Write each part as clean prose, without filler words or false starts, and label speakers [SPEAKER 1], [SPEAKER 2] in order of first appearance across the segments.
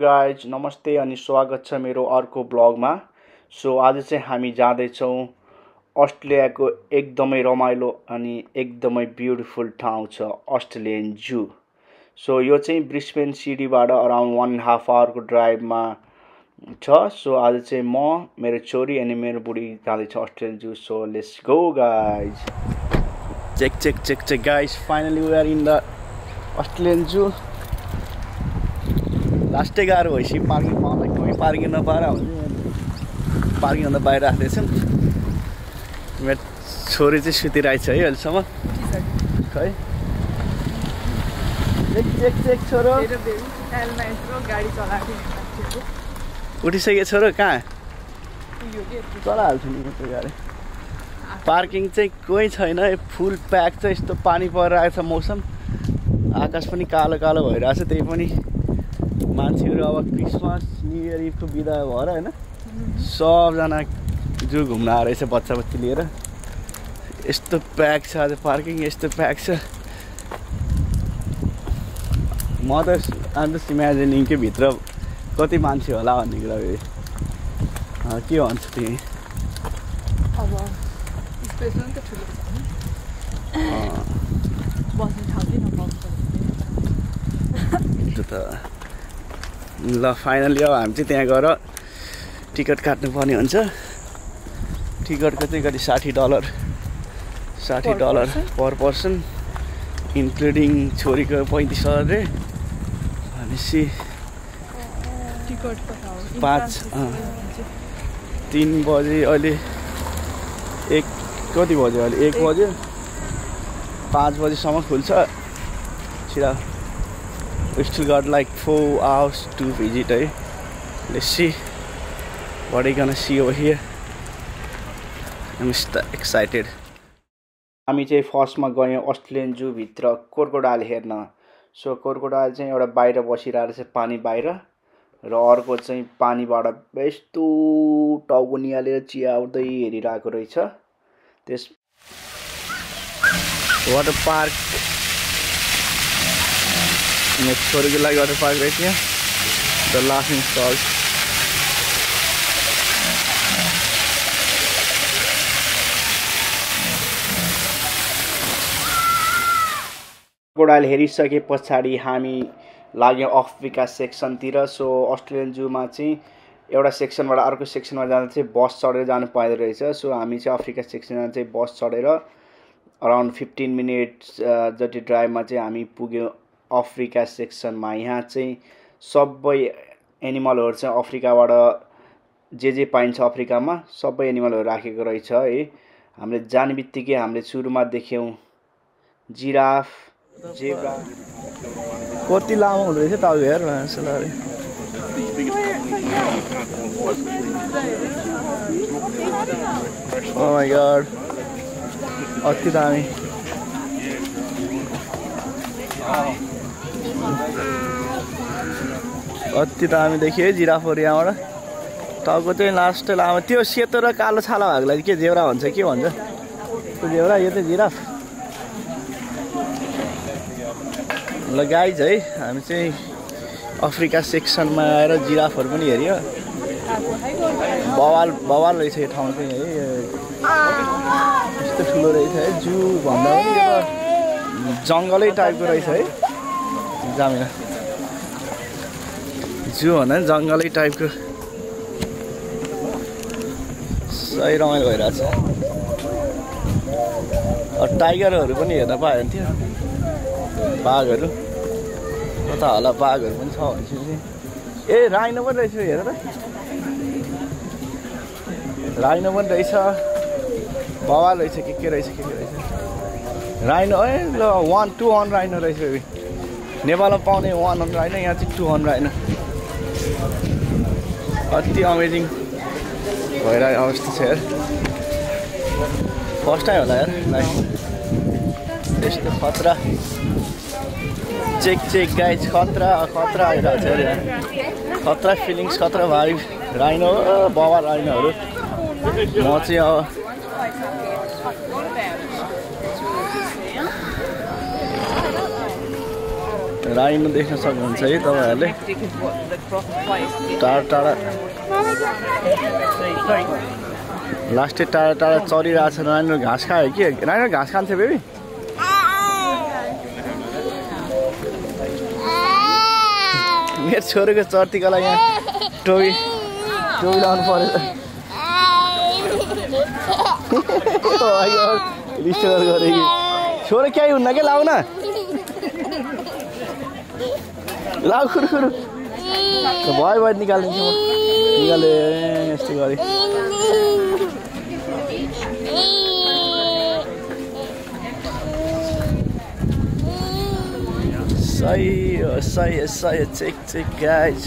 [SPEAKER 1] Guys नमस्ते अनि स्वागत छ मेरो अर्को ब्लगमा। सो आज चाहिँ हामी जाँदैछौँ अस्ट्रेलियाको एकदमै रमाइलो अनि एकदमै ब्युटिफुल ठाउँ छ अस्ट्रेलियन जू। सो यो चाहिँ ब्रिस्बेन सिटीबाट अराउन्ड 1.5 आवरको ड्राइभमा छ। सो आज चाहिँ म मेरो छोरी अनि मेरो बुढी जाँदैछ Australian zoo. So let's go guys. Check guys, finally we are in the Australian zoo. लास्टै गाह्रो भएपछि पार्किङ पाउँदा कोही पार्किङ नपाएर हुन्छ, पार्किङ भन्दा बाहिर राख्दैछन्। मेरो छोरी चाहिँ सुतिरहेको छ है अहिलेसम्म। खै चेक छोरो उठिसक्यो छोरो, कहाँ चलाइहाल्छु नि त्यो गाडी। पार्किङ चाहिँ कोही छैन, फुल प्याक छ। यस्तो पानी परिरहेको छ, मौसम आकाश पनि कालो कालो भइरहेछ। त्यही पनि मान्छेहरू अब क्रिसमस न्यु इयर इभको बिदा भएर होइन सबजना जू घुम्न आएर रहेछ बच्चा बच्ची लिएर। यस्तो प्याक छ आज पार्किङ, यस्तो प्याक छ। म त आम जस्ट इमेजिनिङ के भित्र कति मान्छे होला भन्ने कुरा के भन्छ तिमी?
[SPEAKER 2] अब स्पेसल त ठुलो बस्ने ठाउँ चाहिँ नपाउँछ
[SPEAKER 1] त्यो त। ल फाइनली अब हामी चाहिँ त्यहाँ गएर टिकट काट्नुपर्ने हुन्छ। टिकटको चाहिँ कति $60 पर पर्सन, इन्क्लुडिङ छोरीको 35,000 रे। भनेपछि 3 बजे अहिले 1 कति बज्यो? अहिले 1 बज्यो। 5 बजीसम्म खुल्छ। सिधा we still got like 4 hours to visit. Let's see what are you gonna see over here. I'm excited. हामी चाहिँ फर्स्टमा गयौँ अस्ट्रेलियन जू भित्र क्रोकोडाइल हेर्न। सो क्रोकोडाइल चाहिँ एउटा बाहिर बसिरहेको छ पानी बाहिर, र अर्को चाहिँ पानीबाट यस्तो टाउको निहालेर चियाउँदै हेरिरहेको रहेछ। त्यस वाटर पार्क छोरीको लागि वाटर पार्क रहेछ यहाँ, द लाफिङ स्टल। क्रोकोडाइल हेरिसके पछाडि हामी लाग्यौँ अफ्रिका सेक्सनतिर। सो अस्ट्रेलियन जूमा चाहिँ एउटा सेक्सनबाट अर्को सेक्सनमा जाँदा चाहिँ बस चढेर जानु पाइँदो रहेछ। सो हामी चाहिँ अफ्रिका सेक्सनमा चाहिँ बस चढेर अराउन्ड 15 मिनट्स जति ड्राइभमा चाहिँ हामी पुग्यौँ अफ्रिका सेक्सनमा। यहाँ चाहिँ सबै एनिमलहरू चाहिँ अफ्रिकाबाट जे पाइन्छ अफ्रिकामा सबै एनिमलहरू राखेको रहेछ है। हामीले जाने बित्तिकै हामीले सुरुमा देख्यौँ जिराफ, जेब्रा। कति लामो हुँदो रहेछ त हेर न। ओ माय गॉड, अति दामी। अति दामी देखियो है जिराफहरू यहाँबाट। टाउको चाहिँ लास्टै लामो। त्यो सेतो र कालो छाला भागलाई के जेब्रा भन्छ, के भन्छ? त्यो जेब्रा, यो चाहिँ जिराफ। ल गाइज है, हामी चाहिँ अफ्रिका सेक्सनमा आएर जिराफहरू पनि हेऱ्यो। बवाल रहेछ यो ठाउँ चाहिँ है। यस्तो ठुलो रहेछ है, जू भन्दा पनि यो त जङ्गलै टाइपको रहेछ है। जामिन जू भन्दा पनि जङ्गलै टाइपको। सही रमाइलो भइरहेछ। टाइगरहरू पनि हेर्न पायो भने थियो, बाघहरू कता होला, बाघहरू पनि छ भनेपछि। ए राइनो पनि रहेछ, हेर त राइनो पनि रहेछ। बवाल रहेछ, के रहेछ राइनो। है ल 1-2 राइनो रहेछ। नेपालमा पाउने 1 राइनो, यहाँ चाहिँ 2 राइनो। अति अमेजिङ भइरहेको अवस्था छ यार। फर्स्ट टाइम होला यार यस्तो खतरा। चेक गाइज, खतरा आइरहेको छ यार। खतरा फिलिङ्स, खतरा भाइ। राइनो, बवाल राइनोहरू। म चाहिँ अब राइनो देख्न सक्नुहुन्छ है तपाईहरुले टाढा टाढा लास्टै टाढा टाढा चरिरहेछ राइनो घाँस खायो कि राइनो घाँस खान्छ बेबी मेरो छोरीको चर्तीको लागि यहाँ टोपी लाउनु पर्यो रिस्टोर गरे कि छोरो केही हुन्न के लाउ न लाउ खुरखुरु भयो निकालिदिन्छु म निकाले यस्तो गरे सही check guys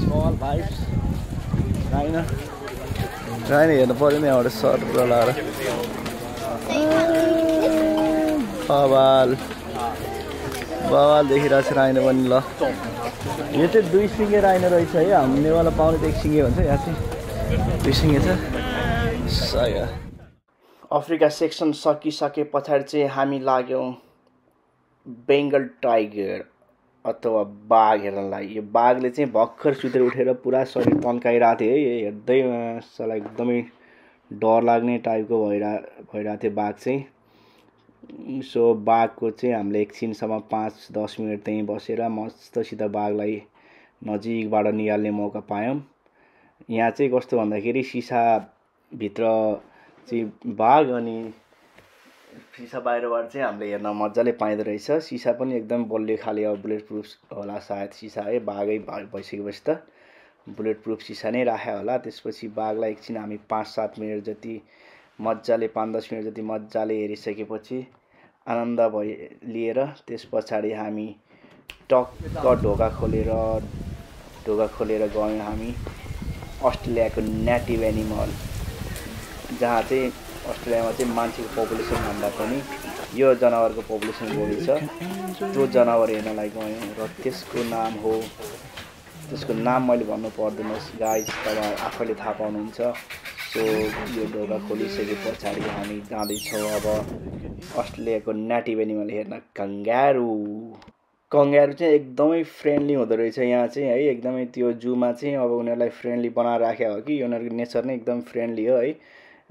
[SPEAKER 1] ball vibes Raina हेर्नु पर्यो नि एउटा सर्ट लगाएर बवाल देखिरहेको छ राइनो पनि ल यो चाहिँ 2 सिङ्गे राइनो रहेछ है हामीवाला पाउने त 1 सिङ्गे भन्छ यहाँ चाहिँ 2 सिङ्गे छ सही अफ्रिका सेक्सन सकिसके पछाडि चाहिँ हामी लाग्यौं बेङ्गल टाइगर अथवा बाघ हेर्नलाई यो बाघले चाहिँ भर्खर सुतेर उठेर पुरा शरीर तन्काइरहेको थियो है हेर्दै सला एकदमै डर लाग्ने टाइपको भइरहेको थियो बाघ चाहिँ सो बाघको चाहिँ हामीले एकछिनसम्म 5-10 मिनेट त्यहीँ बसेर मस्तसित बाघलाई नजिकबाट निहाल्ने मौका पायौं यहाँ चाहिँ कस्तो भन्दाखेरि सिसा भित्र चाहिँ बाघ अनि सिसा बाहिरबाट चाहिँ हामीले हेर्न मजाले पाइँदो रहेछ सिसा पनि एकदम बलियो खाले अब बुलेट प्रुफ होला सायद सिसा है बाघै भइसकेपछि त बुलेट प्रुफ सिसा नै राखे होला त्यसपछि बाघलाई एकछिन हामी 5-7 मिनेट जति मजाले 5-10 मिनेट जति मजाले हेरिसकेपछि आनन्द लिएर त्यसपछि हामी टक्क ढोका खोलेर गयौं हामी अस्ट्रेलियाको नेटिभ एनिमल जहाँ चाहिँ अस्ट्रेलियामा चाहिँ मान्छेको पपुलेसन भन्दा पनि यो जनावरको पपुलेसन बढी छ त्यो जनावर हेर्नलाई गयौं र त्यसको नाम मैले भन्नु पर्दैन गाइज तपाईहरु आफैले थाहा पाउनुहुन्छ सो यो ढोका खोलिसके पछाडि हामी जाँदैछौँ अब अस्ट्रेलियाको नेटिभ एनिमल हेर्न कंगारू चाहिँ एकदमै फ्रेन्डली हुँदो रहेछ यहाँ चाहिँ है एकदमै त्यो जूमा चाहिँ अब उनीहरुलाई फ्रेन्डली बनाएर राखेको हो कि उनीहरुको नेचर नै एकदम फ्रेन्डली हो है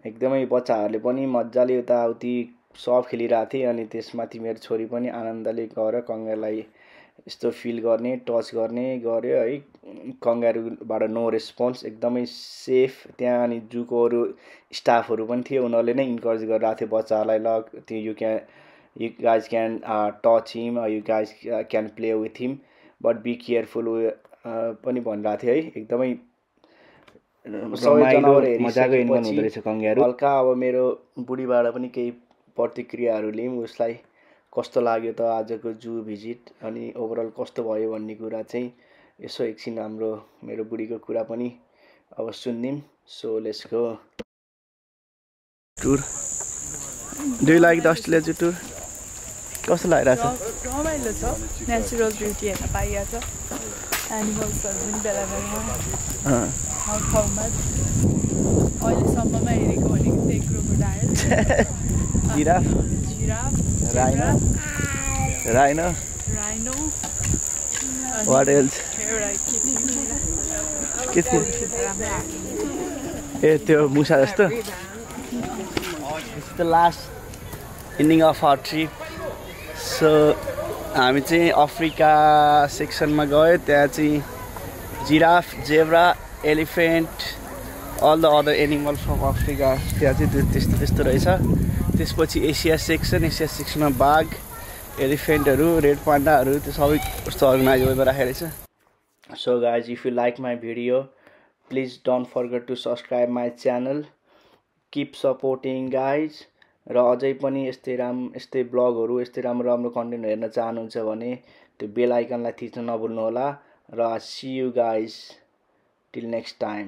[SPEAKER 1] एकदमै बच्चाहरुले पनि मज्जाले उताउति सब खेलिरहेको थिए अनि त्यसमाथि मेरो छोरी पनि आनन्दले गएर कंगारूलाई यस्तो फिल गर्ने टच गर्ने गर्यो है कंगारूबाट नो रेस्पोन्स एकदमै सेफ त्यहाँ अनि जूको अरु स्टाफहरु पनि थिए उनीहरुले नै इन्करेज गरिरहेको थियो बच्चाहरुलाई ल you guys can touch him or you guys can play with him but be careful पनि भनिरहेको थियो है एकदमै मजाको एनिमल हुँदो रहेछ कंगारू हल्का अब मेरो बुढीबाट पनि केही प्रतिक्रियाहरु लियौं उसलाई कस्तो लाग्यो त आजको जू भिजिट अनि ओभरअल कस्तो भयो भन्ने कुरा चाहिँ यसो एकछिन मेरो बुढीको कुरा पनि अब सुन्दिम so let's go tour do you like the Australia zoo tour कस्तो लागिरहेछ
[SPEAKER 2] रमाइलो छ नेचुरल ब्युटी हेर्न पाइएको छ एनिमल्सहरु पनि बेला बेलामा ठाउँमा अहिलेसम्ममा हेरेको भनेको त्यही crocodile giraffe rhino what else के थियो ए त्यो मुसा जस्तो the last ending of our trip so हामी चाहिँ अफ्रिका सेक्सनमा गयो त्यहाँ चाहिँ giraffe zebra elephant all the other animal from Africa त्यहाँ चाहिँ त्यस्तो रहेछ त्यसपछि एसिया सेक्सनमा बाघ एलिफेन्टहरु रेड पान्डाहरु त्यो सबै कस्तो अर्गनाइज गरेर राखेको रहेछ so guys if you like my video please don't forget to subscribe my channel keep supporting guys र अझै पनि यस्तै ब्लगहरु यस्तै राम्रो कन्टेन्ट हेर्न चाहनुहुन्छ भने त्यो बेल आइकनलाई थिच्न नभुल्नु होला र see you guys till next time